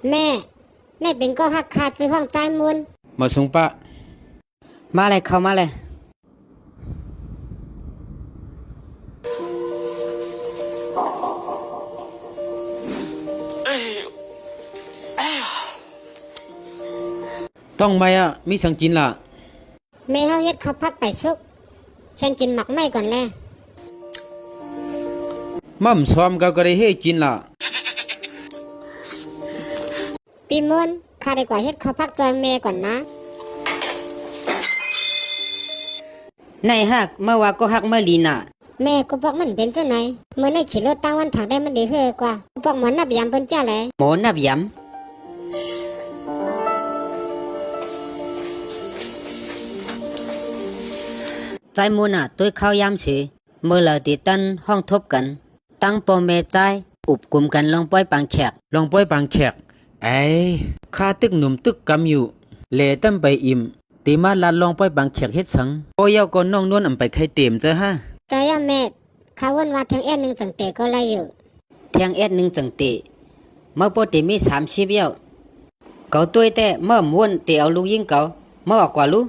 แม่ในเป็นก็หักขาดซื้อห้องใจมุนมาส่งป้ามาเลยเข้ามาเลยต้องไหมอ่ะมีสังกินล่ะแม่เฮาเฮ็ดข้าวผักไปชุกฉันกินหมักไหม้ก่อนแลมั่มซ้อมก็ได้ให้กินล่ะปีมนข้าได้กว่าเฮ็ดข้าวผักจอยแม่ก่อนนะในฮักเมื่อว่าก็ฮักเมื่อลีน่ะแม่ก็บอกมันเป็นซะไหนเมื่อในขี่รถตั้งวันถักได้มันดีเฮือกว่าบอกหมอนับยามเพิ่นจ้าแหละหมอนับยำใจมูน่ะตัวข้าวยำสิเมื่อเราติดตั้นห้องทบกันตั้งปมเมใจอุบกลุ่มกันลองป้อยปางแขกลองป้อยปางแขกไอ้ข้าตึกหนุ่มตึกกำอยู่เล่ตั้มไปอิ่มตีมาลัดลองป้อยปางแขกเฮ็ดสังป้อยเย้าก็น้องนวลอำไปไข่เต็มเจ้าฮะใจย่าแม่ข้าวันว่าทางแอดนึงจังเตก็ไล่อยู่แทงแอดนึงจังเตเมื่อปกติมี30เย้าเกาตัวแต่เมื่อม้วนเตเอาลูกยิงเกาเมื่อออกกว่าลูก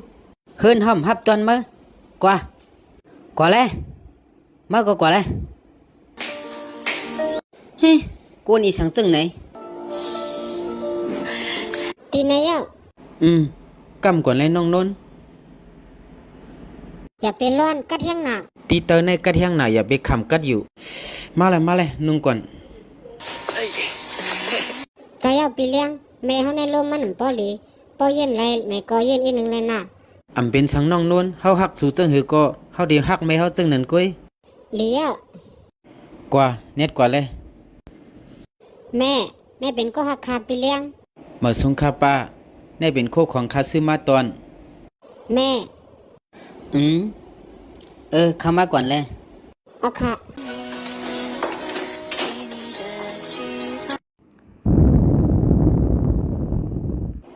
เฮิรนห้อมฮับตอนเมื่อกว่าเลยเมื่อก็กว่าเลยเฮ้กวนอีสังจึงไหนตีนายย่ากำก่อนเลยน้องนนอย่าเป็นร้อนกัดแห้งหนาตีเตอในกัดแห้งหนาอย่าไปคำกัดอยู่มาเลยนุ่งก่อนใจย่าปีเลี้ยงแม่เฮาในลมมันป้อหลีป้อเย็นไรในก็เย็นอีกนึงเลยน่ะอำเป็นสังน้องนนเฮาฮักสู่จังหือก็เฮาเดียวฮักแม่เฮาจังนั้นก้อยเลี้ยกว่าเน็ตกว่าเลยแม่ในเป็นก็หักขาปีเลี้ยงมาส่งข้าป้าในเป็นโคของข้าซื้อมาตอนแม่เข้ามาก่อนเลยเอาค่ะ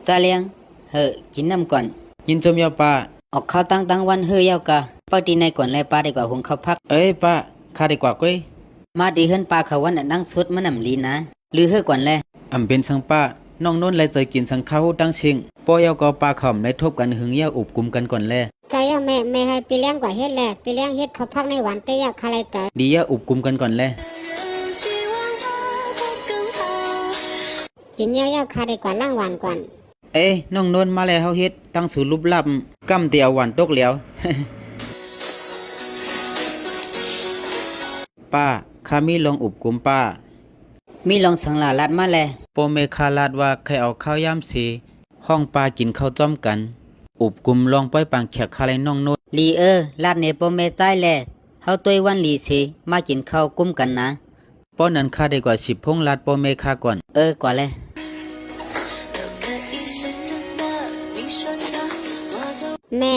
ซาเลียงกินน้ำก่อนกินจมยาป้าออกข้าวตั้งวันยาวกะป้าตีในก่อนเลยป้าดีกว่าหุงข้าวพักป้าข้าดีกว่าก้อยมาดีเฮิรนป้าเขาวันนั่งสวดมันนำลีนะหรือก่อนเลยอำเป็นสังป้าน้องโน้นเลยใจกินสังข้าวตั้งชิงป้อยก็ปลาขอมในทบกันหึงเย้าอุบกลุ่มกันก่อนแลใจย่าแม่ให้ปีเลี้ยงกว่าเฮ็ดแลปีเลี้ยงเฮ็ดข้าวพักในหวานแต่ยาคาไรใจดีย่าอุบกลุ่มกันก่อนแลกินยาวๆคาได้กว่าล่างหวานก่อนน้องโน้นมาแล้วเฮาเฮ็ดตั้งสูรูปลับกำเตียวหวานตกแล้ว ป้าข้ามีลองอุบกลุ่มป้ามีลองสังลาลัดมาแลโปเมคาลาดว่าใครเอาข้าวยำสีห้องปลากินข้าวจ้อมกันอุบกลุ่มลองป้อยปังแขกคาไรน้องโน้ตลีลาดเนโปเมใจแลเฮาตัววันลีสีมากินข้าวกุ้มกันนะป้อนั้นข้าได้กว่า10พงลาดโปเมคาก่อนกว่าเลยแม่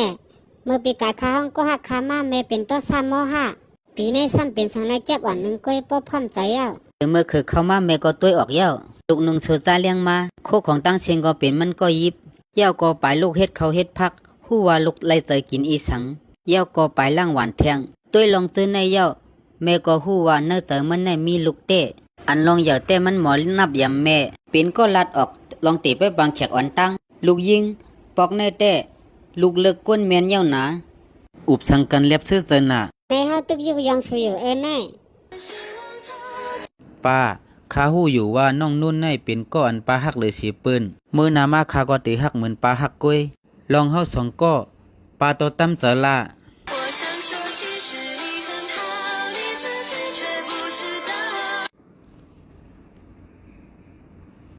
เมื่อปีกายข้าห้องก็หักขามาแม่เป็นต้นซ้ำม.5ปีในซ้ำเป็นสังไรแก็บอ่อนหนึ่งก้อยป้อพร้อมใจอ่ะเมื่อคือเข้ามาแม่ก็ตัวออกเย้าลูกนุ่งเสือจ้าเลี้ยงมาโคของตั้งเชียงก็เป็นมันก็ยิบเย้าก็ไปลูกเฮ็ดเขาเฮ็ดพักผู้ว่าลูกไล่ใจกินอีสังเย้าก็ไปล่างหวานแทงตัวลองซื้อในเย้าแม่ก็ฮู้ว่าเนื้อเจอมันในมีลูกเต้อันลองอย่าเต้มันหมอนับยำแม่เป็นก็ลัดออกลองตีไปบางแขกอ่อนตั้งลูกยิงปอกในเต้ลูกเลิกก้นแมนเย้าหนาอุบสังกันเล็บซื้อเจอหนาแม่เฮาตึกอยู่ยังสวยอยู่แน่ป้าข้าหู้อยู่ว่าน้องนุ่นในเป็นก้อนปลาหักเลยสีปืนมือนามาข้าก็ตีหักเหมือนปลาหักก้อยลองเฮา2ก้อปลาโตตั้มเสลา